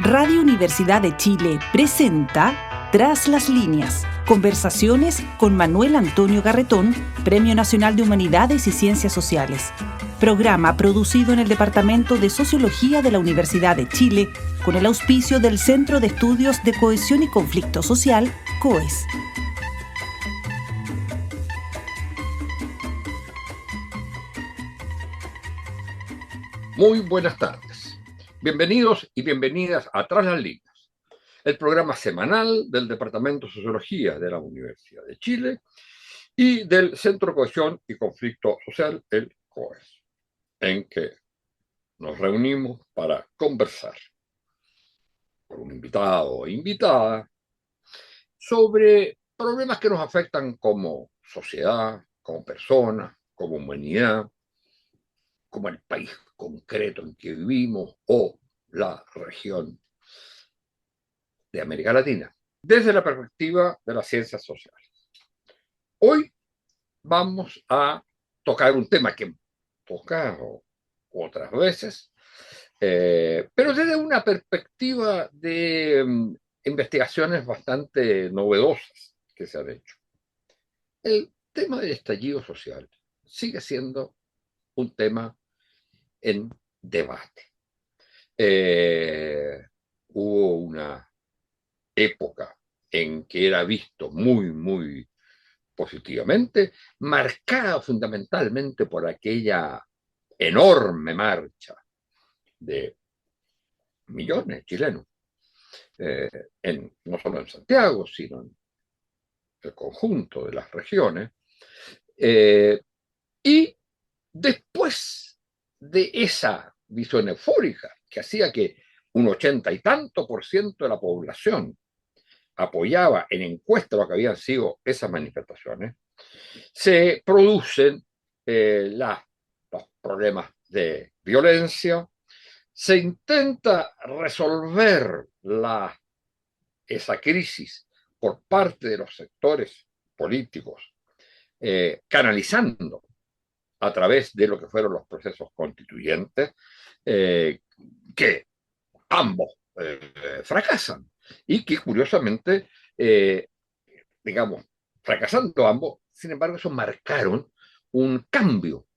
Radio Universidad de Chile presenta Tras las líneas, conversaciones con Manuel Antonio Garretón, Premio Nacional de Humanidades y Ciencias Sociales. Programa producido en el Departamento de Sociología de la Universidad de Chile con el auspicio del Centro de Estudios de Cohesión y Conflicto Social, COES. Muy buenas tardes. Bienvenidos y bienvenidas a Tras las líneas, el programa semanal del Departamento de Sociología de la Universidad de Chile y del Centro de Cohesión y Conflicto Social, el COES, en que nos reunimos para conversar con un invitado o invitada sobre problemas que nos afectan como sociedad, como persona, como humanidad, como el país concreto en que vivimos o la región de América Latina, desde la perspectiva de las ciencias sociales. Hoy vamos a tocar un tema que hemos tocado otras veces, pero desde una perspectiva de investigaciones bastante novedosas que se han hecho. El tema del estallido social sigue siendo un tema en debate. Hubo una época en que era visto muy positivamente, marcada fundamentalmente por aquella enorme marcha de millones de chilenos, no solo en Santiago, sino en el conjunto de las regiones. Y después de esa visión eufórica que hacía que un 80 y tanto por ciento de la población apoyaba en encuestas lo que habían sido esas manifestaciones, se producen los problemas de violencia, se intenta resolver esa crisis por parte de los sectores políticos, canalizando a través de lo que fueron los procesos constituyentes, que ambos fracasan y que curiosamente, fracasando ambos, sin embargo, eso marcaron un cambio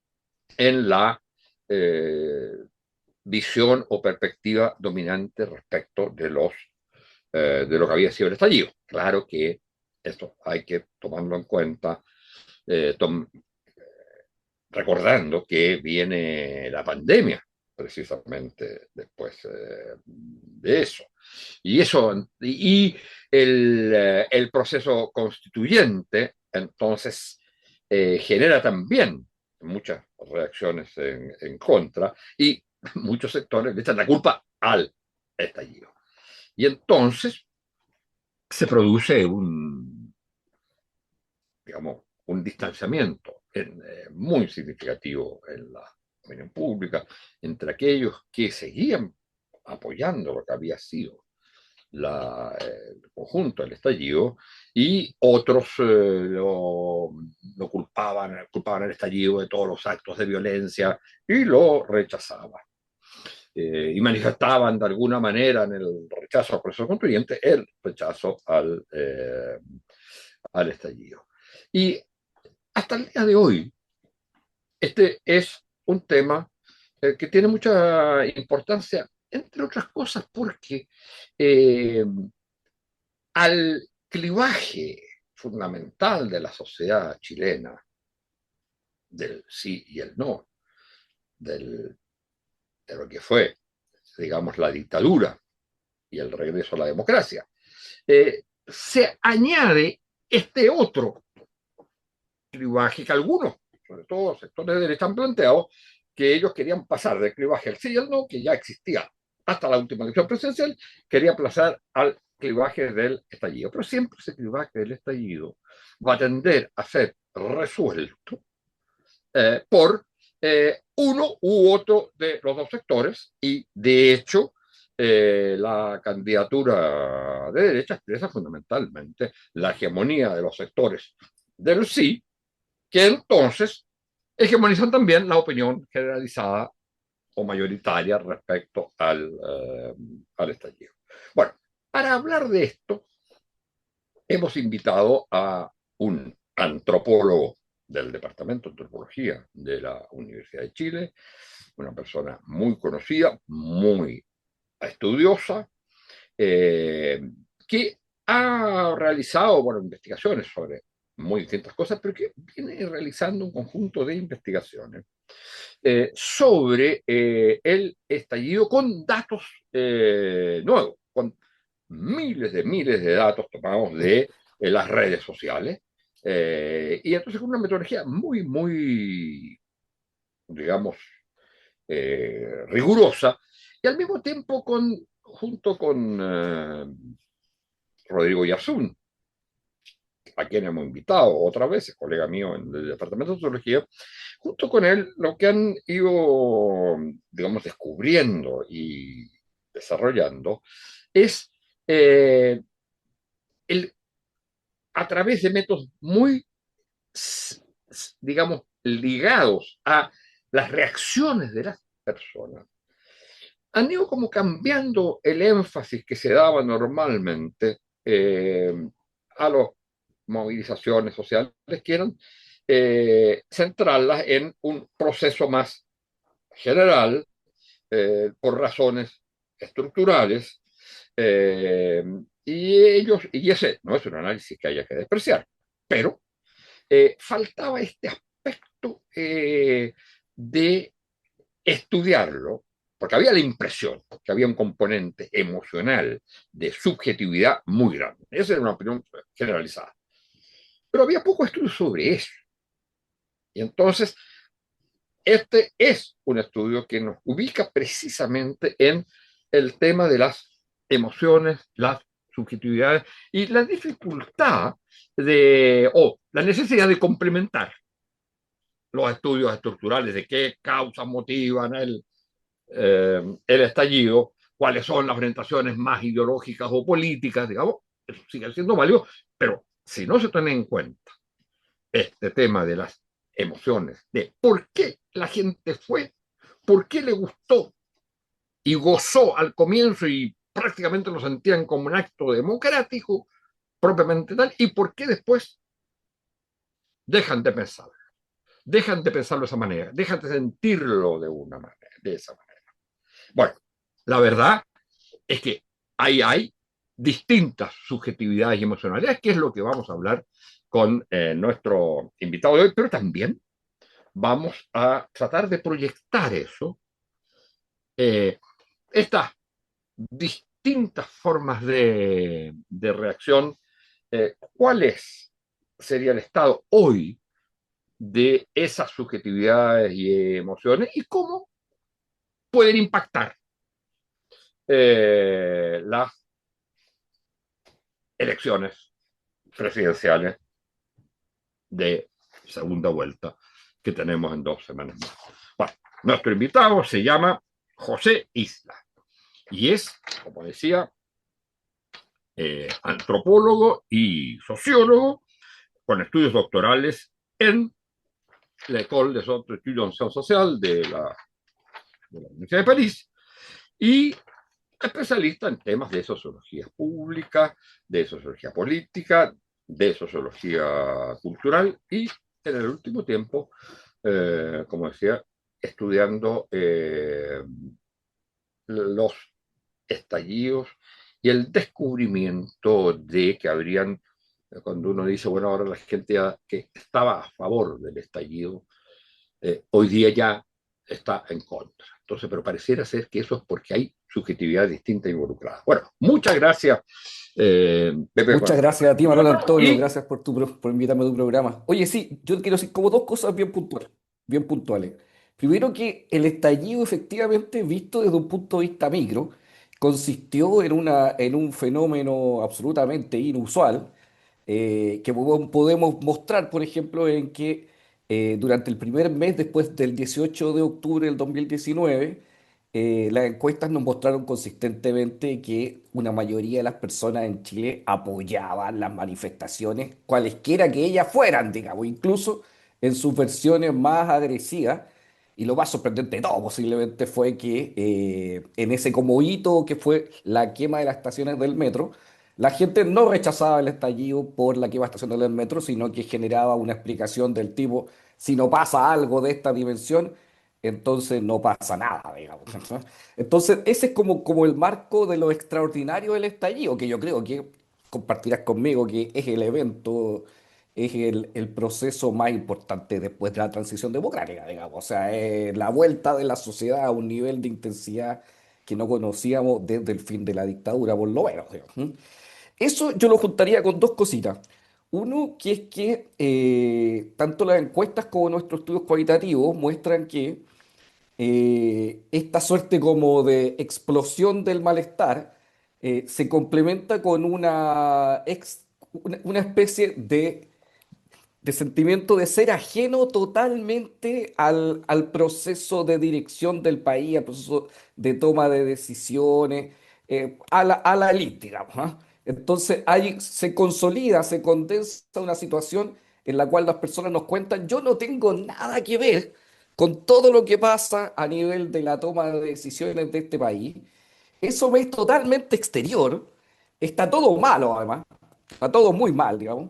en la visión o perspectiva dominante respecto de lo que había sido el estallido. Claro que esto hay que tomarlo en cuenta, recordando que viene la pandemia precisamente después de eso. Y el proceso constituyente, entonces, genera también muchas reacciones en contra y muchos sectores le echan la culpa al estallido. Y entonces se produce un distanciamiento muy significativo en la opinión pública entre aquellos que seguían apoyando lo que había sido el conjunto del estallido y otros lo culpaban el estallido de todos los actos de violencia y lo rechazaban. Y manifestaban de alguna manera en el rechazo al proceso constituyente el rechazo al estallido. Y hasta el día de hoy, este es un tema que tiene mucha importancia, entre otras cosas, porque al clivaje fundamental de la sociedad chilena, del sí y el no, de lo que fue, digamos, la dictadura y el regreso a la democracia, se añade este otro clivaje que algunos, sobre todo sectores de derecha, han planteado que ellos querían pasar del clivaje al sí y al no, que ya existía hasta la última elección presidencial, querían pasar al clivaje del estallido. Pero siempre ese clivaje del estallido va a tender a ser resuelto por uno u otro de los dos sectores, y de hecho la candidatura de derecha expresa fundamentalmente la hegemonía de los sectores del sí, que entonces hegemonizan también la opinión generalizada o mayoritaria respecto al estallido. Bueno, para hablar de esto, hemos invitado a un antropólogo del Departamento de Antropología de la Universidad de Chile, una persona muy conocida, muy estudiosa, eh, que ha realizado bueno, investigaciones sobre muy distintas cosas, pero que viene realizando un conjunto de investigaciones sobre el estallido con datos nuevos, con miles de datos tomados de las redes sociales. Y entonces con una metodología muy, digamos, rigurosa y al mismo tiempo junto con Rodrigo Yarzún, a quien hemos invitado otras veces, colega mío en el Departamento de Sociología, junto con él lo que han ido, digamos, descubriendo y desarrollando es eh, el, a través de métodos muy, digamos, ligados a las reacciones de las personas, han ido como cambiando el énfasis que se daba normalmente a las movilizaciones sociales, que eran centrarlas en un proceso más general, por razones estructurales, eh, y ese no es un análisis que haya que despreciar, pero faltaba este aspecto de estudiarlo, porque había la impresión que había un componente emocional de subjetividad muy grande. Esa era una opinión generalizada. Pero había poco estudio sobre eso. Y entonces, este es un estudio que nos ubica precisamente en el tema de las emociones, las subjetividades y la dificultad o la necesidad de complementar los estudios estructurales de qué causas motivan el estallido, cuáles son las orientaciones más ideológicas o políticas, digamos, eso sigue siendo válido, pero si no se tiene en cuenta este tema de las emociones, de por qué la gente fue, por qué le gustó y gozó al comienzo y prácticamente lo sentían como un acto democrático propiamente tal, y por qué después dejan de pensar, dejan de pensarlo de esa manera, dejan de sentirlo de una manera, de esa manera. Bueno, la verdad es que ahí hay distintas subjetividades y emocionalidades, que es lo que vamos a hablar con nuestro invitado de hoy, pero también vamos a tratar de proyectar eso, eh, estas distintas formas de reacción, cuál sería el estado hoy de esas subjetividades y emociones y cómo pueden impactar las elecciones presidenciales de segunda vuelta que tenemos en 2 semanas más. Bueno, nuestro invitado se llama José Isla y es, como decía, antropólogo y sociólogo con estudios doctorales en la École des Hautes Études en Sciences Sociales de la Universidad de París y especialista en temas de sociología pública, de sociología política, de sociología cultural y en el último tiempo, como decía, estudiando los estallidos y el descubrimiento de que habrían, cuando uno dice, bueno, ahora la gente que estaba a favor del estallido, hoy día ya está en contra. Entonces, pero pareciera ser que eso es porque hay subjetividad distinta involucrada. Bueno, muchas gracias, Pepe. Muchas gracias a ti, Manuel Antonio. Y Gracias por invitarme a tu programa. Oye, sí, yo quiero decir como dos cosas bien puntuales, bien puntuales. Primero, que el estallido, efectivamente, visto desde un punto de vista micro, consistió en un fenómeno absolutamente inusual, que podemos mostrar, por ejemplo, en que durante el primer mes después del 18 de octubre del 2019, las encuestas nos mostraron consistentemente que una mayoría de las personas en Chile apoyaban las manifestaciones, cualesquiera que ellas fueran, digamos, incluso en sus versiones más agresivas. Y lo más sorprendente de todo posiblemente fue que en ese como hito que fue la quema de las estaciones del metro, la gente no rechazaba el estallido por la quema de estaciones del metro, sino que generaba una explicación del tipo, si no pasa algo de esta dimensión, entonces no pasa nada, digamos. ¿No? Entonces, ese es como el marco de lo extraordinario del estallido, que yo creo que compartirás conmigo que es el evento, es el proceso más importante después de la transición democrática, digamos. O sea, es la vuelta de la sociedad a un nivel de intensidad que no conocíamos desde el fin de la dictadura, por lo menos, digamos. ¿Mm? Eso yo lo juntaría con dos cositas. Uno, que es que tanto las encuestas como nuestros estudios cualitativos muestran que esta suerte como de explosión del malestar se complementa con una especie de sentimiento de ser ajeno totalmente al proceso de dirección del país, al proceso de toma de decisiones, a la elite, digamos. ¿Ah? Entonces ahí se consolida, se condensa una situación en la cual las personas nos cuentan, yo no tengo nada que ver con todo lo que pasa a nivel de la toma de decisiones de este país. Eso me es totalmente exterior, está todo malo además. Está todo muy mal, digamos.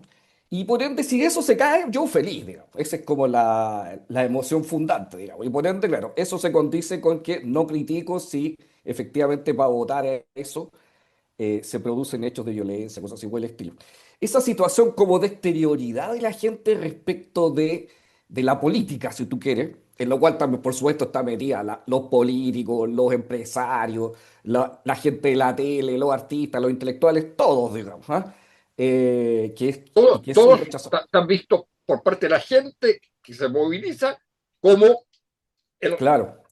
Y por ende, si eso se cae, yo feliz, digamos. Esa es como la emoción fundante, digamos. Y por ende, claro, eso se condice con que no critico si efectivamente para votar eso se producen hechos de violencia, cosas así por el estilo. Esa situación como de exterioridad de la gente respecto de la política, si tú quieres, en lo cual también, por supuesto, está metida los políticos, los empresarios, la gente de la tele, los artistas, los intelectuales, todos, digamos, ¿ah? Y que es un Todos rechazo. están vistos por parte de la gente que se moviliza como el, Claro,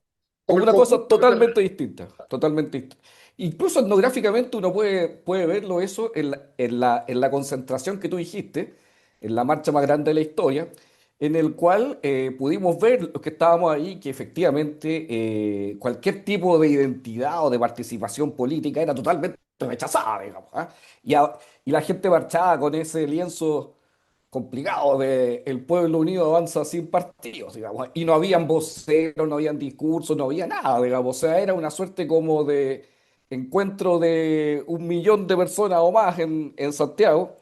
como como el una cosa conjunto que se... totalmente distinta, totalmente distinta. Incluso etnográficamente uno puede verlo eso en la concentración que tú dijiste, en la marcha más grande de la historia, en el cual pudimos ver los que estábamos ahí que efectivamente cualquier tipo de identidad o de participación política era totalmente rechazada, digamos. ¿Ah? Y la gente marchaba con ese lienzo complicado de el pueblo unido avanza sin partidos, digamos, y no habían voceros, no habían discursos, no había nada, digamos, o sea, era una suerte como de encuentro de 1 millón de personas o más en Santiago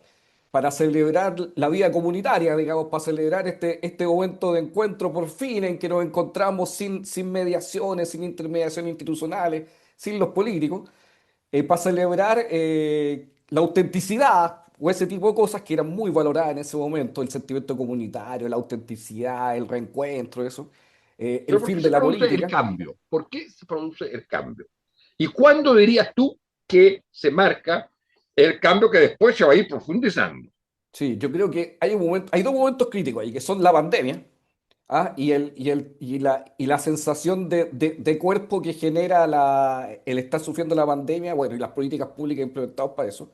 para celebrar la vida comunitaria, digamos, para celebrar este momento de encuentro por fin en que nos encontramos sin mediaciones, sin intermediaciones institucionales, sin los políticos para celebrar la autenticidad o ese tipo de cosas que eran muy valoradas en ese momento, el sentimiento comunitario, la autenticidad, el reencuentro, eso, el Pero ¿por qué fin de se la produce el política. cambio? ¿Por qué se produce el cambio? ¿Y cuándo dirías tú que se marca el cambio que después se va a ir profundizando? Sí, yo creo que hay dos momentos críticos ahí, que son la pandemia, ¿ah? Y la sensación de cuerpo que genera el estar sufriendo la pandemia, bueno, y las políticas públicas implementadas para eso.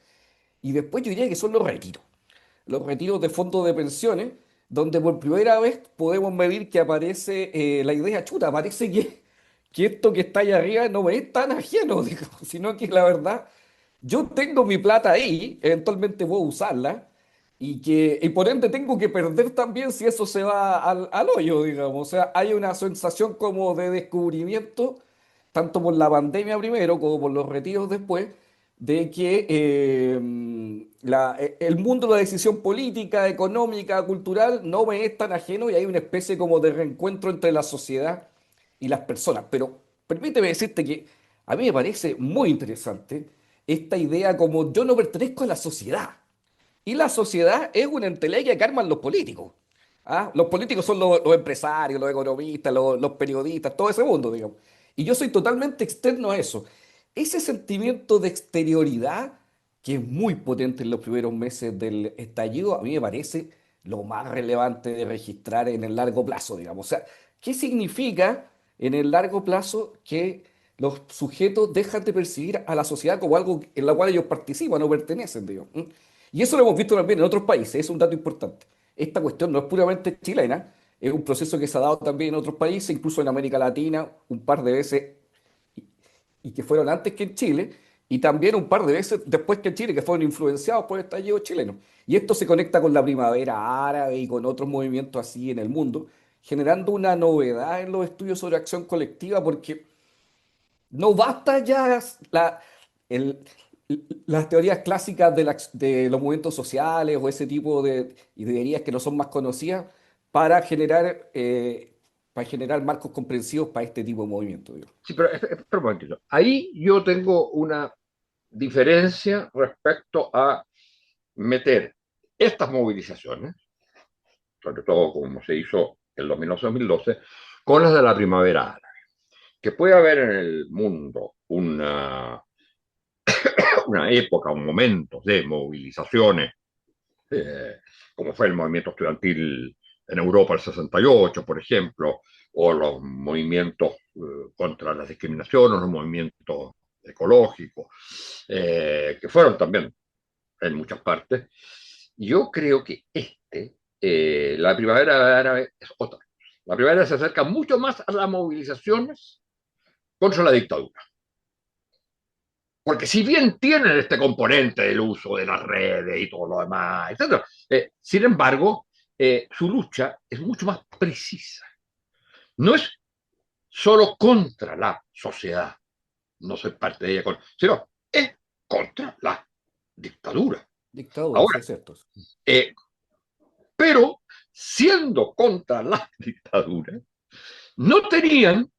Y después yo diría que son los retiros de fondos de pensiones, donde por primera vez podemos medir que aparece la idea chuta, parece que esto que está allá arriba no me es tan ajeno, digo, sino que la verdad, yo tengo mi plata ahí, eventualmente puedo usarla, y por ende tengo que perder también si eso se va al hoyo, digamos. O sea, hay una sensación como de descubrimiento, tanto por la pandemia primero como por los retiros después, de que el mundo de la decisión política, económica, cultural no me es tan ajeno y hay una especie como de reencuentro entre la sociedad y las personas. Pero permíteme decirte que a mí me parece muy interesante esta idea como yo no pertenezco a la sociedad. Y la sociedad es una entelequia que arman los políticos. ¿Ah? Los políticos son los empresarios, los economistas, los periodistas, todo ese mundo, digamos. Y yo soy totalmente externo a eso. Ese sentimiento de exterioridad, que es muy potente en los primeros meses del estallido, a mí me parece lo más relevante de registrar en el largo plazo, digamos. O sea, ¿qué significa en el largo plazo que los sujetos dejan de percibir a la sociedad como algo en la cual ellos participan o pertenecen, digamos? ¿Mm? Y eso lo hemos visto también en otros países, es un dato importante. Esta cuestión no es puramente chilena, es un proceso que se ha dado también en otros países, incluso en América Latina, un par de veces, y que fueron antes que en Chile, y también un par de veces después que en Chile, que fueron influenciados por el estallido chileno. Y esto se conecta con la primavera árabe y con otros movimientos así en el mundo, generando una novedad en los estudios sobre acción colectiva, porque no basta ya el- las teorías clásicas de los movimientos sociales o ese tipo de ideas que no son más conocidas para generar marcos comprensivos para este tipo de movimientos, digo. Sí, pero espera un momentito. Ahí yo tengo una diferencia respecto a meter estas movilizaciones, sobre todo como se hizo el 2011-2012, con las de la primavera árabe. Que puede haber en el mundo una época, un momento de movilizaciones, eh, como fue el movimiento estudiantil en Europa el 68, por ejemplo, o los movimientos contra la discriminación, o los movimientos ecológicos, que fueron también en muchas partes. Yo creo que la primavera árabe es otra. La primavera se acerca mucho más a las movilizaciones contra la dictadura. Porque si bien tienen este componente del uso de las redes y todo lo demás, etc., sin embargo, su lucha es mucho más precisa. No es solo contra la sociedad, no soy parte de ella, sino es contra la dictadura. Dictadura, sí, Ahora, es cierto. eh, pero siendo contra la dictadura, no tenían,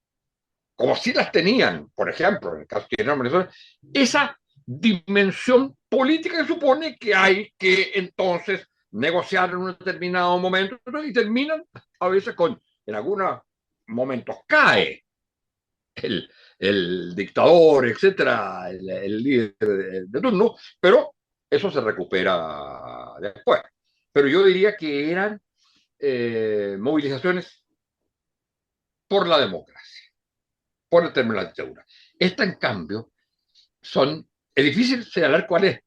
como si las tenían, por ejemplo, en el caso de Venezuela, esa dimensión política que supone que hay que entonces negociar en un determinado momento, ¿no? Y terminan a veces con, en algunos momentos cae el dictador, etcétera, el líder de turno, pero eso se recupera después. Pero yo diría que eran movilizaciones por la democracia, por el término de la dictadura. Esta, en cambio, es difícil señalar cuál es.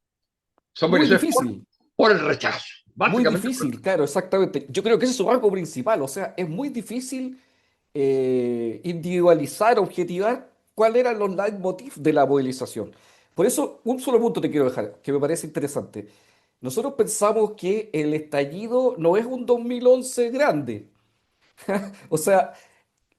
Son Muy movilizaciones difícil, por el rechazo, muy básicamente. difícil, claro, exactamente. Yo creo que ese es su rasgo principal, o sea, es muy difícil individualizar, objetivar cuáles eran los leitmotiv de la movilización. Por eso, un solo punto te quiero dejar, que me parece interesante. Nosotros pensamos que el estallido no es un 2011 grande. O sea,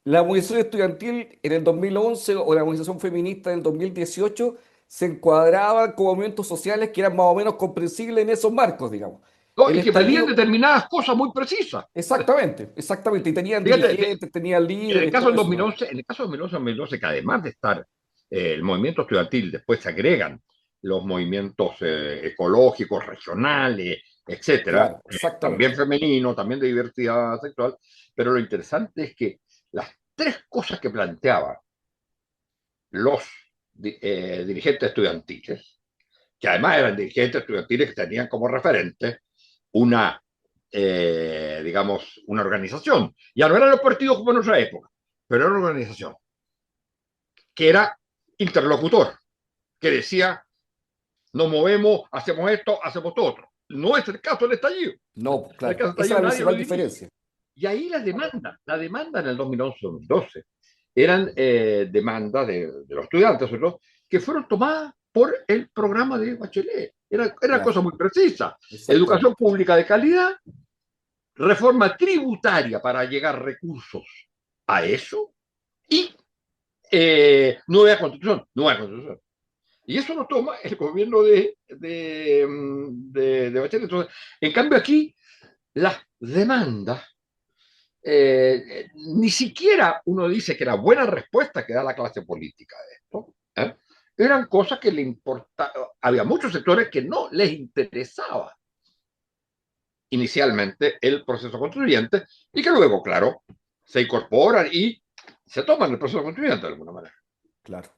la movilización estudiantil en el 2011 o la movilización feminista en el 2018 se encuadraban como movimientos sociales que eran más o menos comprensibles en esos marcos, digamos. No, El y que pedían estallido, determinadas cosas muy precisas. exactamente, exactamente. Y tenían Fíjate, dirigentes, tenían en el líderes, caso todo del eso, ¿no? 2011, en el caso del 2011, que además de estar el movimiento estudiantil, después se agregan los movimientos ecológicos, regionales, etcétera, Claro, también exactamente. femenino, también de diversidad sexual, pero lo interesante es que las tres cosas que planteaban los dirigentes estudiantiles, que además eran dirigentes estudiantiles que tenían como referente una, digamos, una organización. Ya no eran los partidos como en nuestra época, pero era una organización que era interlocutor, que decía, nos movemos, hacemos esto, hacemos todo otro. No es el caso del estallido. No, pues, En el caso claro. del Esa es estallido la nadie lo principal dirige. diferencia. Y ahí la demanda en el 2011-2012 eran demandas de los estudiantes, ¿no? Que fueron tomadas por el programa de Bachelet. Era Claro, cosa muy precisa. Educación exactamente. pública de calidad, reforma tributaria para llegar recursos a eso y nueva constitución, nueva constitución. Y eso lo toma el gobierno de Bachelet. Entonces, en cambio aquí, las demandas ni siquiera uno dice que la buena respuesta que da la clase política de esto, eran cosas que le importaban. Había muchos sectores que no les interesaba inicialmente el proceso constituyente y que luego, claro, se incorporan y se toman el proceso constituyente de alguna manera. Claro.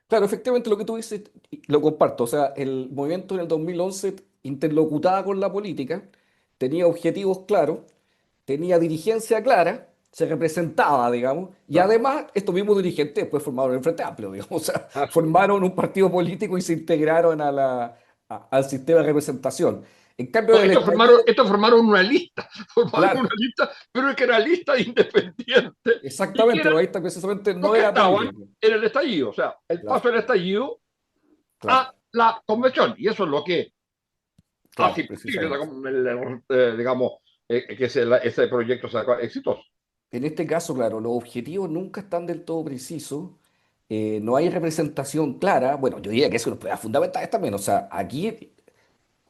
Claro, efectivamente lo que tú dices, lo comparto. O sea, el movimiento en el 2011 interlocutaba con la política, tenía objetivos claros, tenía dirigencia clara, se representaba, digamos, y Claro. además estos mismos dirigentes después formaron el Frente Amplio, digamos, o sea, Así es. formaron un partido político y se integraron al sistema de representación. En cambio, No, en el estallido, estos formaron una lista, formaron una claro, lista, pero es que era lista de independientes y que exactamente, eran los ahí precisamente los no que era estaban político. en el estallido, o sea, el Claro, paso del estallido claro, a la convención. Y eso es lo que hace claro, imposible, precisamente. digamos, que ese proyecto sea exitoso. En este caso, claro, los objetivos nunca están del todo precisos, no hay representación clara. Bueno, yo diría que eso es una prueba fundamental también. O sea, aquí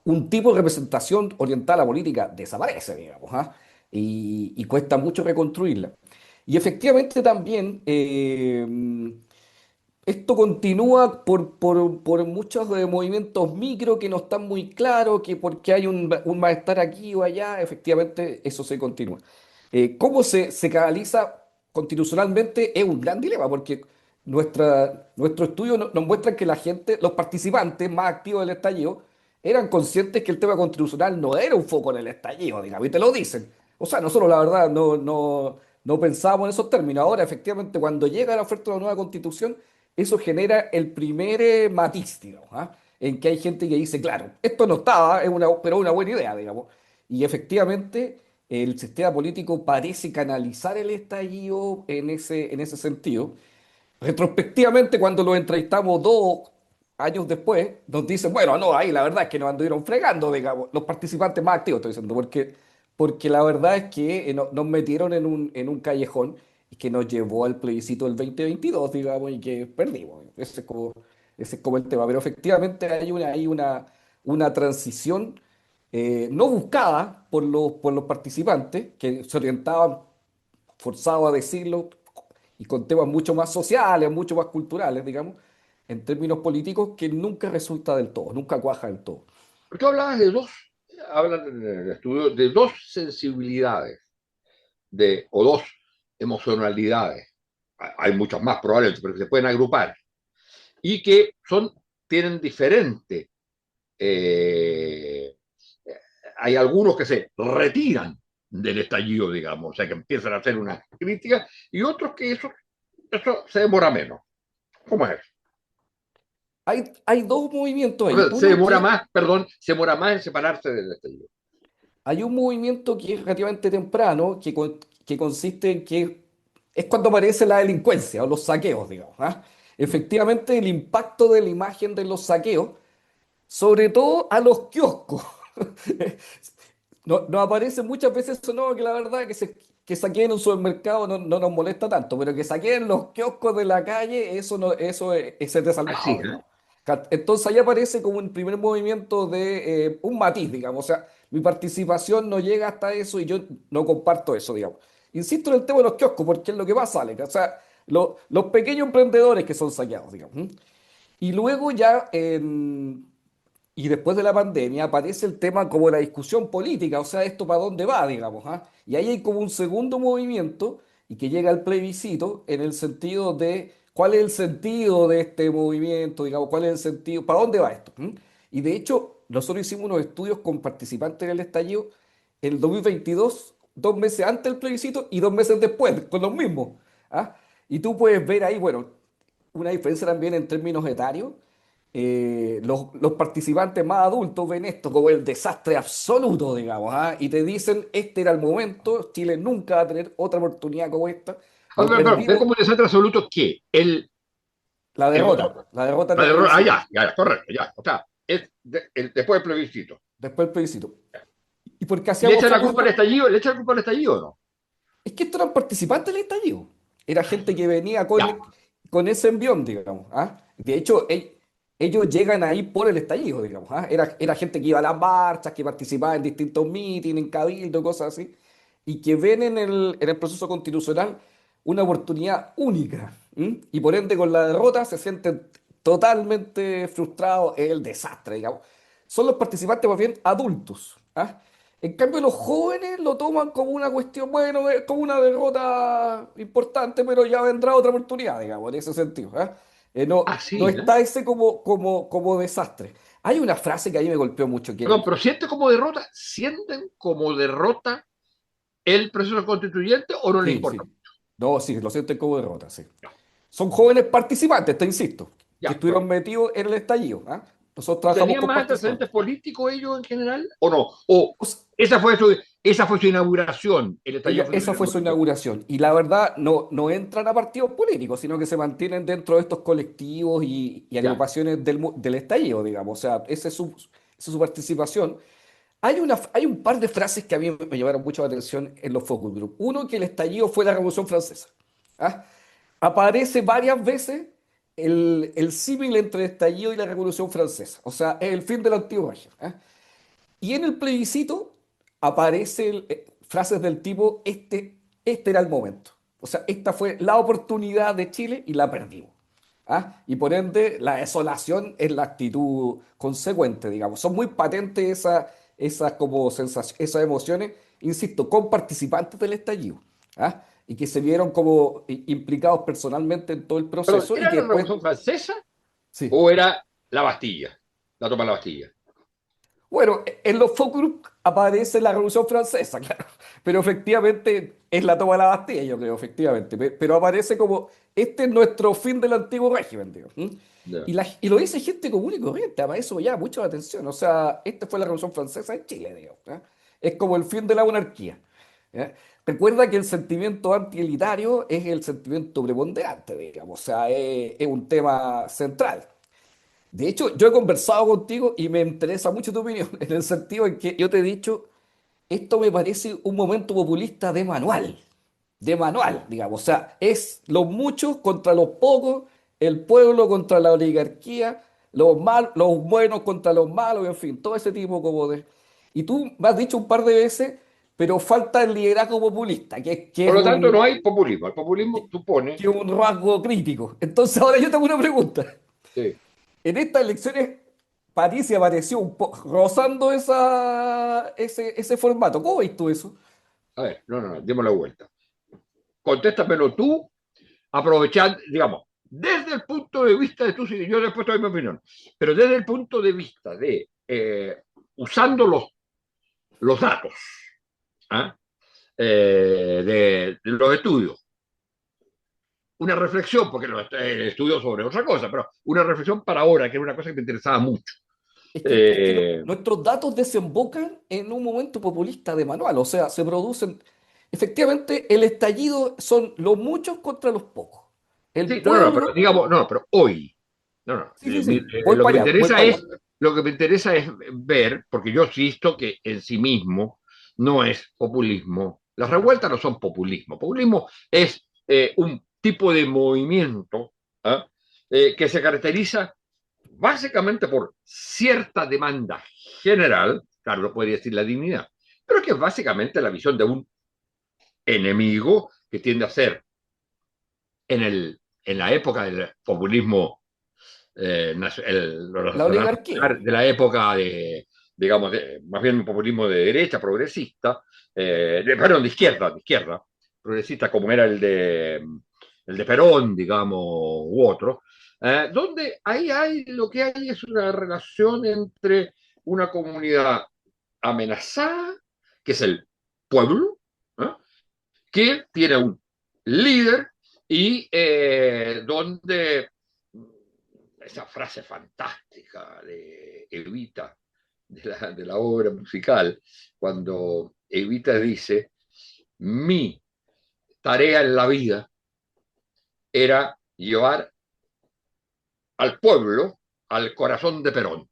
un tipo de representación orientada a la política desaparece, digamos, ¿ah? Y cuesta mucho reconstruirla. Y efectivamente también esto continúa por muchos movimientos micro que no están muy claros, que porque hay un malestar aquí o allá, efectivamente eso se continúa. ¿Cómo se canaliza constitucionalmente? Es un gran dilema, porque nuestro estudio nos muestra que la gente, los participantes más activos del estallido, eran conscientes que el tema constitucional no era un foco en el estallido, digamos, y te lo dicen. O sea, nosotros la verdad no pensábamos en esos términos. Ahora, efectivamente, cuando llega la oferta de la nueva constitución, eso genera el primer matiz, digamos, ¿ah? En que hay gente que dice, claro, esto no estaba, pero es una buena idea, digamos. Y efectivamente, el sistema político parece canalizar el estallido en ese sentido. Retrospectivamente, cuando los entrevistamos 2 años después, nos dicen, bueno, no, ahí la verdad es que nos anduvieron fregando, digamos, los participantes más activos, estoy diciendo, porque la verdad es que nos metieron en un callejón y que nos llevó al plebiscito del 2022, digamos, y que perdimos. Ese es como el tema. Pero efectivamente hay una transición no buscada por los participantes, que se orientaban forzados a decirlo, y con temas mucho más sociales, mucho más culturales, digamos, en términos políticos, que nunca resulta del todo, nunca cuaja del todo. Porque hablabas de dos, hablan en el estudio de dos sensibilidades o dos emocionalidades. Hay muchas más probablemente, pero que se pueden agrupar y que tienen diferente. Eh, hay algunos que se retiran del estallido, digamos, o sea, que empiezan a hacer una crítica, y otros que eso se demora menos. ¿Cómo es eso? Hay dos movimientos O ahí. sea, se Uno demora que más, perdón, se demora más en separarse del estallido. hay un movimiento que es relativamente temprano, que consiste en que es cuando aparece la delincuencia o los saqueos, digamos, ¿ah? Efectivamente, el impacto de la imagen de los saqueos, sobre todo a los kioscos. Nos aparece muchas veces eso, no, que la verdad que saqueen un supermercado no nos molesta tanto, pero que saqueen los kioscos de la calle, eso no, eso es ser Así, desalmado, ¿eh? digamos. Entonces ahí aparece como un primer movimiento de un matiz, digamos. O sea, mi participación no llega hasta eso y yo no comparto eso, digamos. Insisto en el tema de los kioscos, porque es lo que más sale. O sea, los pequeños emprendedores que son saqueados, digamos. ¿Mm? Y luego ya, y después de la pandemia aparece el tema como la discusión política, o sea, esto para dónde va, digamos, ¿ah? Y ahí hay como un segundo movimiento y que llega al plebiscito en el sentido de cuál es el sentido de este movimiento, digamos, cuál es el sentido, para dónde va esto. ¿Mm? Y de hecho, nosotros hicimos unos estudios con participantes en el estallido en el 2022, 2 meses antes del plebiscito y 2 meses después, con los mismos. ¿Ah? Y tú puedes ver ahí, bueno, una diferencia también en términos etarios. Los participantes más adultos ven esto como el desastre absoluto, digamos, ¿ah? Y te dicen, este era el momento, Chile nunca va a tener otra oportunidad como esta, A lo ver, perdón, ¿ves perdimos, como un desastre absoluto que el, la derrota en el ya, plebiscito, ya, correcto, ya. O sea, después del plebiscito. después del plebiscito. Y porque ¿Y le hacíamos echan la foco en culpa al esto, estallido? ¿Le echan la culpa al estallido o no? es que estos eran participantes del estallido, era gente que venía Ya, con ese envión, digamos, ¿ah? De hecho, ellos llegan ahí por el estallido, digamos, ¿ah? Era gente que iba a las marchas, que participaba en distintos mítines, en cabildo, cosas así, y que ven en el proceso constitucional una oportunidad única, ¿m? Y por ende con la derrota se sienten totalmente frustrados, es el desastre, digamos. Son los participantes más bien adultos, ¿ah? En cambio, los jóvenes lo toman como una cuestión, bueno, es como una derrota importante, pero ya vendrá otra oportunidad, digamos, en ese sentido, ¿ah? No así, ¿eh? está ese como desastre. Hay una frase que a mí me golpeó mucho, Perdón, pero ¿sienten como derrota el proceso constituyente o no les sí, importa? sí, no, sí, lo sienten como derrota, sí. Son jóvenes participantes, te insisto, que Ya, estuvieron metidos en el estallido, ¿ah? Nosotros trabajamos ¿tenían con más antecedentes participantes. políticos ellos en general o no? ¿O O sea, esa fue su inauguración? El estallido fue su esa fue su inauguración. inauguración. Y la verdad, no entran a partidos políticos, sino que se mantienen dentro de estos colectivos y Ya. agrupaciones del estallido, digamos. O sea, esa es su participación. hay un par de frases que a mí me llamaron mucho la atención en los focus group. Uno, que el estallido fue la Revolución Francesa. ¿Ah? Aparece varias veces el símil entre el estallido y la Revolución Francesa. O sea, es el fin del antiguo régimen. ¿Ah? Y en el plebiscito aparecen frases del tipo, este era el momento. O sea, esta fue la oportunidad de Chile y la perdimos. ¿Ah? Y por ende, la desolación es la actitud consecuente, digamos. Son muy patentes esas como esas emociones, insisto, con participantes del estallido. ¿Ah? Y que se vieron como implicados personalmente en todo el Perdón, proceso y ¿era que la después, Revolución Francesa sí. o era la Bastilla? La toma de la Bastilla. Bueno, en los focus group aparece la Revolución Francesa, claro, pero efectivamente es la toma de la Bastilla, yo creo, efectivamente, pero aparece como, este es nuestro fin del antiguo régimen, digo. ¿Mm? Ya. Y lo dice gente común y corriente, a eso me llama mucho la atención, o sea, esta fue la Revolución Francesa en Chile, digo. ¿Ah? Es como el fin de la monarquía. ¿Ya? Recuerda que el sentimiento antielitario es el sentimiento preponderante, digamos, o sea, es un tema central. De hecho, yo he conversado contigo y me interesa mucho tu opinión, en el sentido en que yo te he dicho, esto me parece un momento populista de manual, digamos. O sea, es los muchos contra los pocos, el pueblo contra la oligarquía, los buenos contra los malos, en fin, todo ese tipo como de... Y tú me has dicho un par de veces, pero falta el liderazgo populista, Por lo tanto, no hay populismo. El populismo que supone, es un rasgo crítico. Entonces ahora yo tengo una pregunta. sí. En estas elecciones, París se apareció un poco rozando ese formato. ¿Cómo ves tú eso? A ver, no, demos la vuelta. Contéstamelo tú, aprovechando, digamos, desde el punto de vista de tu, yo después te doy mi opinión, pero desde el punto de vista de usando los datos, ¿ah? De los estudios, una reflexión, porque los estudios sobre otra cosa, pero una reflexión para ahora, que era una cosa que me interesaba mucho. Es que Eh, nuestros datos desembocan en un momento populista de manual. O sea, se producen. Efectivamente, el estallido son los muchos contra los pocos. El sí, no, pero pueblo. digamos, no, pero hoy, Sí, sí, sí. Voy lo que me para allá, voy interesa para es, allá. lo que me interesa es ver, porque yo insisto que en sí mismo no es populismo. Las revueltas no son populismo. Populismo es un tipo de movimiento, ¿ah? Que se caracteriza básicamente por cierta demanda general, claro, no podría decir la dignidad, pero que es básicamente la visión de un enemigo que tiende a ser en la época del populismo La oligarquía. de la época de, digamos, más bien un populismo de derecha, progresista, perdón, de izquierda, progresista como era el de Perón, digamos, u otro, donde ahí hay, lo que hay es una relación entre una comunidad amenazada, que es el pueblo, ¿eh? Que tiene un líder y donde esa frase fantástica de Evita, de la obra musical, cuando Evita dice, mi tarea en la vida era llevar al pueblo al corazón de Perón,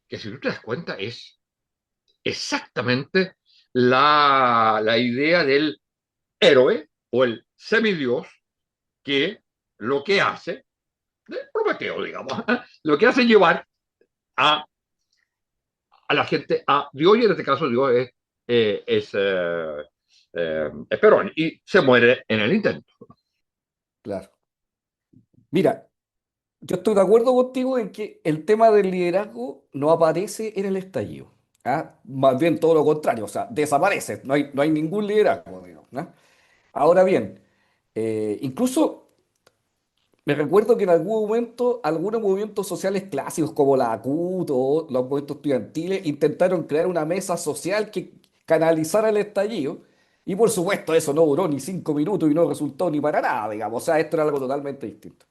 que si tú te das cuenta es exactamente la idea del héroe o el semidios que lo que hace, Prometeo, digamos, lo que hace es llevar a la gente a Dios, y en este caso Dios es Perón, y se muere en el intento. Claro. Mira, yo estoy de acuerdo contigo en que el tema del liderazgo no aparece en el estallido. ¿Ah? Más bien todo lo contrario, o sea, desaparece, no hay ningún liderazgo, digamos, ¿no? Ahora bien, incluso me recuerdo que en algún momento algunos movimientos sociales clásicos como la ACUT o los movimientos estudiantiles intentaron crear una mesa social que canalizara el estallido. Y por supuesto eso no duró ni 5 minutos y no resultó ni para nada, digamos. O sea, esto era algo totalmente distinto.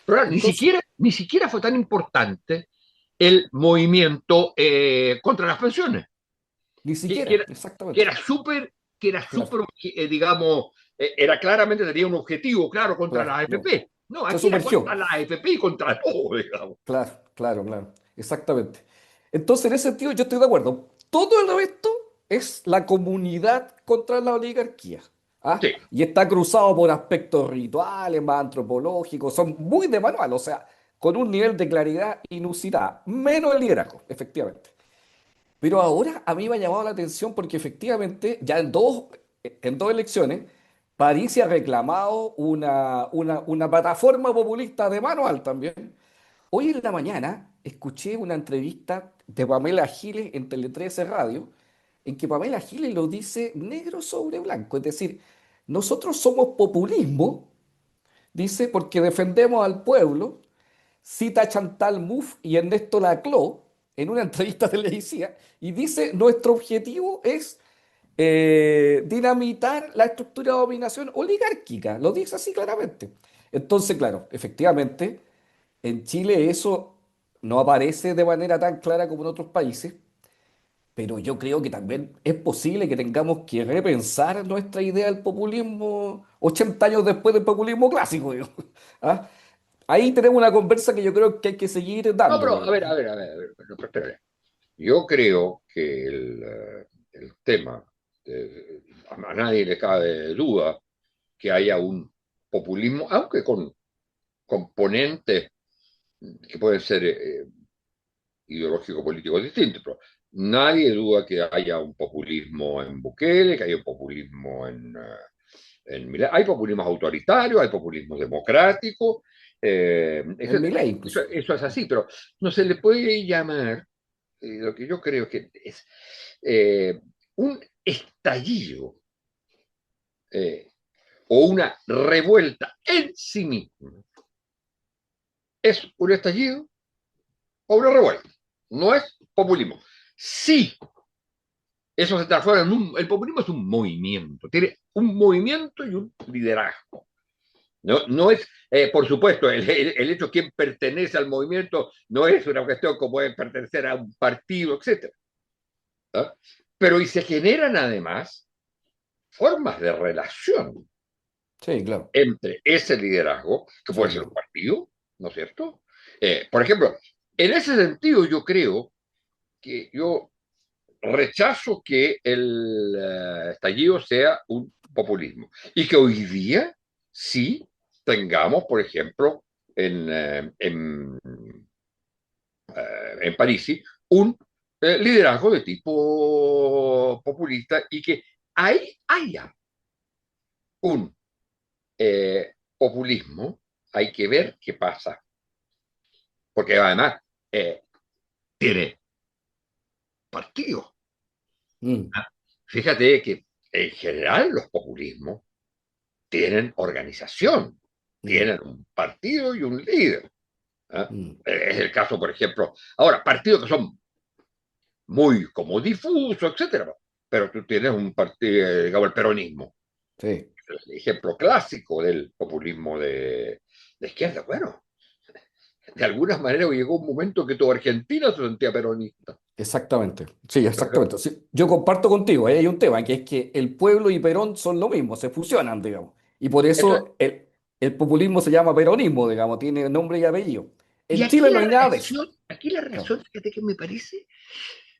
Pero Entonces, ni siquiera fue tan importante el movimiento contra las pensiones, ni que, siquiera, que exactamente. era súper, Claro, digamos, era claramente, tenía un objetivo claro contra la claro, no. AFP. No, Se aquí era contra sumergió. la AFP y contra todo, digamos. Claro, claro, claro. Exactamente. Entonces, en ese sentido, yo estoy de acuerdo. Todo el resto es la comunidad contra la oligarquía. ¿Ah? Sí, Y está cruzado por aspectos rituales, más antropológicos, son muy de manual, o sea, con un nivel de claridad inusitada, menos el liderazgo, efectivamente. Pero ahora a mí me ha llamado la atención porque efectivamente ya en dos elecciones, París se ha reclamado una plataforma populista de manual también. Hoy en la mañana escuché una entrevista de Pamela Giles en Tele 13 Radio, en que Pamela Giles lo dice negro sobre blanco, es decir, nosotros somos populismo, dice, porque defendemos al pueblo, cita a Chantal Mouffe y Ernesto Laclau en una entrevista televisiva, y dice, nuestro objetivo es dinamitar la estructura de dominación oligárquica, lo dice así claramente. Entonces, claro, efectivamente, en Chile eso no aparece de manera tan clara como en otros países, pero yo creo que también es posible que tengamos que repensar nuestra idea del populismo 80 años después del populismo clásico, digo. ¿Ah? Ahí tenemos una conversa que yo creo que hay que seguir no, dándole, pero a ver, digamos. a ver, a ver, a ver, pero espérate. Yo creo que el tema, a nadie le cabe duda que haya un populismo, aunque con componentes que pueden ser ideológico-políticos distintos, pero nadie duda que haya un populismo en Bukele, que haya un populismo en Milei. Hay populismos autoritarios, hay populismos democráticos, En mi ley incluso. eso es así, pero no se le puede llamar, lo que yo creo que es un estallido eh, o una revuelta en sí misma. Es un estallido o una revuelta. No es populismo. Sí, eso se transforma en un. El populismo es un movimiento. Tiene un movimiento y un liderazgo. No, no es, por supuesto, el hecho de quién pertenece al movimiento no es una cuestión como es pertenecer a un partido, etcétera. ¿Ah? Pero y se generan además formas de relación Sí, claro. entre ese liderazgo, que Sí, puede ser un claro. partido, ¿no es cierto? Por ejemplo, en ese sentido yo creo que yo rechazo que el estallido sea un populismo y que hoy día sí tengamos, por ejemplo, en París, ¿sí? Un liderazgo de tipo populista y que ahí haya un populismo, hay que ver qué pasa, porque además eh, tiene partido. Mm, Fíjate que en general los populismos tienen organización, mm, tienen un partido y un líder. ¿Ah? mm. Es el caso, por ejemplo, ahora, partidos que son muy como difusos, etcétera, pero tú tienes un partido, digamos, el peronismo, Sí. el ejemplo clásico del populismo de izquierda. Bueno, de alguna manera llegó un momento que toda Argentina se sentía peronista. Exactamente, sí, exactamente. Sí, yo comparto contigo, ahí hay un tema, que es que el pueblo y Perón son lo mismo, se fusionan, digamos. Y por Eso, eso el populismo se llama peronismo, digamos, tiene nombre y apellido. y En Chile no hay nada de eso. aquí la Claro. relación, fíjate que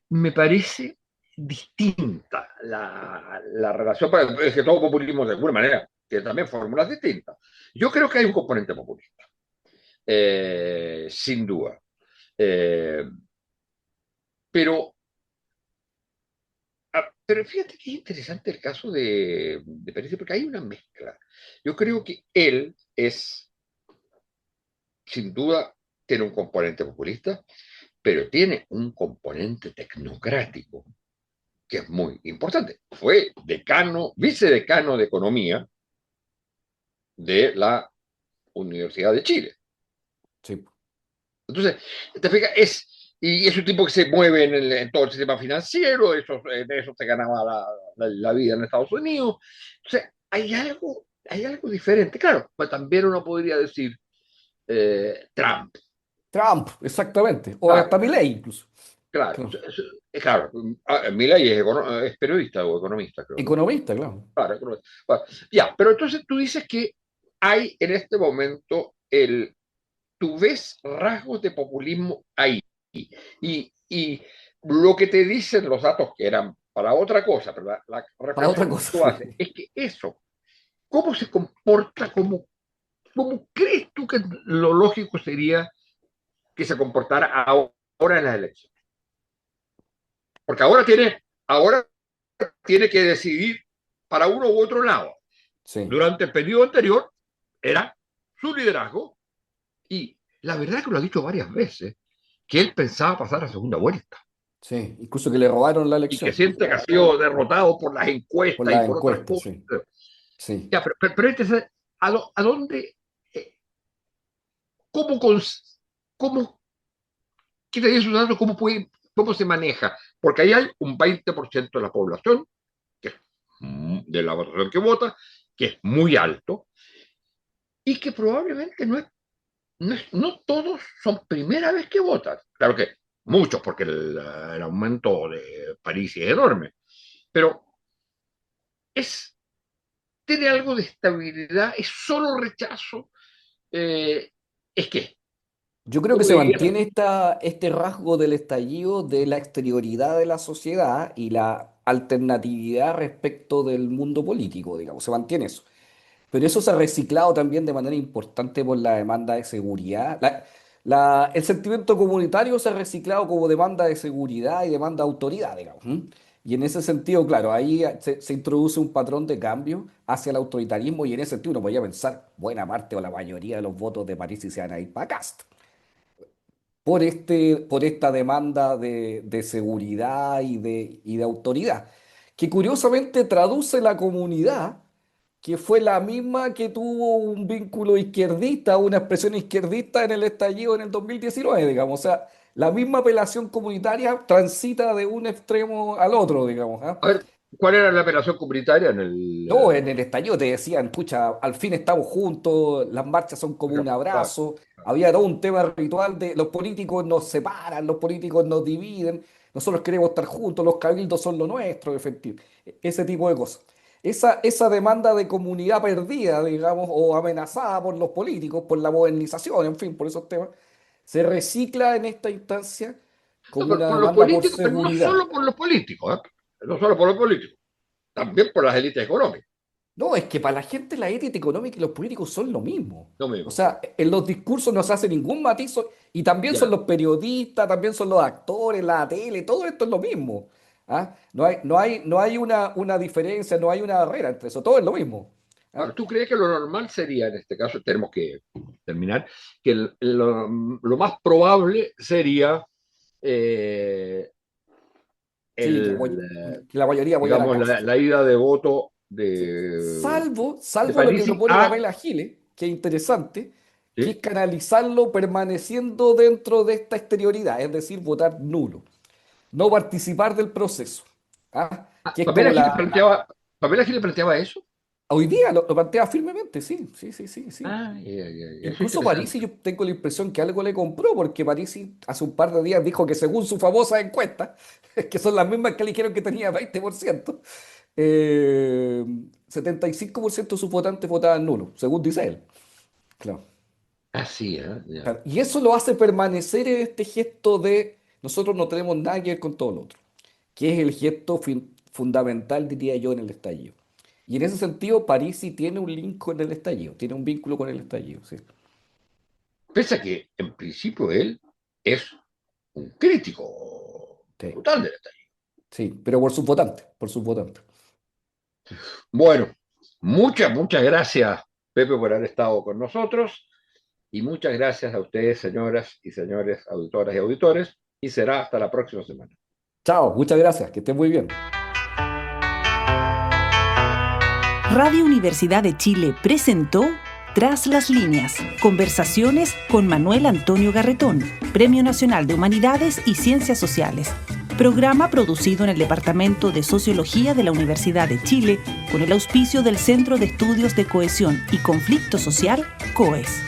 me parece distinta la relación, es que todo populismo de alguna manera tiene también fórmulas distintas. Yo creo que hay un componente populista, sin duda. Eh, pero, pero fíjate que es interesante el caso de Pérez, porque hay una mezcla. Yo creo que él es, sin duda, tiene un componente populista, pero tiene un componente tecnocrático que es muy importante. Fue decano, vicedecano de Economía de la Universidad de Chile. Sí. Entonces, te fijas, y es un tipo que se mueve en todo el sistema financiero, de eso se ganaba la vida en Estados Unidos. Entonces, hay algo diferente. Claro, pues también uno podría decir Trump. Trump, exactamente. O Claro, hasta Milei incluso. claro, Claro. claro. Milei es periodista o economista, creo, ¿no? Economista, claro. Claro, bueno, ya, pero entonces tú dices que hay en este momento tú ves rasgos de populismo ahí. Y lo que te dicen los datos que eran para otra cosa, pero la Para otra reflexión que cosa. tú haces es que eso, ¿cómo se comporta? ¿Cómo crees tú que lo lógico sería que se comportara ahora en las elecciones? Porque ahora tiene que decidir para uno u otro lado. Sí, Durante el periodo anterior era su liderazgo y la verdad es que lo ha dicho varias veces, que él pensaba pasar a segunda vuelta sí. Incluso que le robaron la y que elección siente que ha sido derrotado por las por encuestas y las por otras encuestas, cosas. sí. Sí. Ya, pero ¿a dónde, cómo, cómo, qué te dice su dato, cómo se maneja? Porque ahí hay un 20% de la población, que es de la votación que vota, que es muy alto y que probablemente no todos son primera vez que votan. Claro que muchos, porque el aumento de París es enorme, pero es, tiene algo de estabilidad, es solo rechazo. Eh, es que, Yo creo que ¿cómo se diría? mantiene este rasgo del estallido de la exterioridad de la sociedad y la alternatividad respecto del mundo político, digamos, se mantiene eso. Pero eso se ha reciclado también de manera importante por la demanda de seguridad. El sentimiento comunitario se ha reciclado como demanda de seguridad y demanda de autoridad, digamos. ¿M? Y en ese sentido, claro, ahí se introduce un patrón de cambio hacia el autoritarismo y en ese sentido uno podría pensar, buena parte o la mayoría de los votos de París se van a ir para Cast por esta demanda de seguridad y de autoridad, que curiosamente traduce la comunidad, que fue la misma que tuvo un vínculo izquierdista, una expresión izquierdista en el estallido en el 2019, digamos. O sea, la misma apelación comunitaria transita de un extremo al otro, digamos. ¿Ah? A ver, ¿cuál era la operación comunitaria en el... No, en el estallido te decían, pucha, al fin estamos juntos, las marchas son como un claro, abrazo. Había todo un tema ritual de los políticos nos separan, los políticos nos dividen, nosotros queremos estar juntos, los cabildos son lo nuestro, efectivo. Ese tipo de cosas. Esa demanda de comunidad perdida, digamos, o amenazada por los políticos, por la modernización, en fin, por esos temas, se recicla en esta instancia como una por los demanda por políticos, pero no seguridad. solo por los políticos, ¿eh? No solo por los políticos, también por las élites económicas. No, es que para la gente la élite económica y los políticos son lo mismo. Lo O mismo. sea, en los discursos no se hace ningún matiz y también son Ya. los periodistas, también son los actores, la tele, todo esto es lo mismo. ¿Ah? No hay una diferencia, no hay una barrera entre eso, todo es lo mismo. Ahora, ¿Ah? ¿tú crees que lo normal sería, en este caso, tenemos que terminar, que lo más probable sería eh, Sí, que la mayoría apoya la digamos, casa. la ida de voto Sí. de, Salvo lo que Parisi propone a... Pamela Giles, que es interesante, que es ¿Sí? canalizarlo permaneciendo dentro de esta exterioridad, es decir, votar nulo, no participar del proceso. ¿Ah? Que es como Pamela Giles planteaba, Pamela Giles planteaba eso. hoy día lo plantea firmemente, sí, sí, sí, sí, sí. Ah, ya, eso es Incluso Parisi interesante. yo tengo la impresión que algo le compró, porque Parisi hace un par de días dijo que según su famosa encuesta, que son las mismas que le dijeron que tenía 20%, eh, 75% de sus votantes votaban nulo, según dice él. Claro. Ah, sí, ya. Claro. Y eso lo hace permanecer en este gesto de nosotros no tenemos nada que ver con todo lo otro, que es el gesto fundamental, diría yo, en el estallido. Y en ese sentido, Parisi tiene un link con el estallido, tiene un vínculo con el estallido, sí. Pese a que, en principio, él es un crítico Sí, brutal del estallido. sí, pero por sus votantes, por sus votantes. Bueno, muchas gracias, Pepe, por haber estado con nosotros. Y muchas gracias a ustedes, señoras y señores, auditoras y auditores. Y será hasta la próxima semana. Chao, muchas gracias, que estén muy bien. Radio Universidad de Chile presentó Tras las líneas, conversaciones con Manuel Antonio Garretón, Premio Nacional de Humanidades y Ciencias Sociales. Programa producido en el Departamento de Sociología de la Universidad de Chile con el auspicio del Centro de Estudios de Cohesión y Conflicto Social, COES.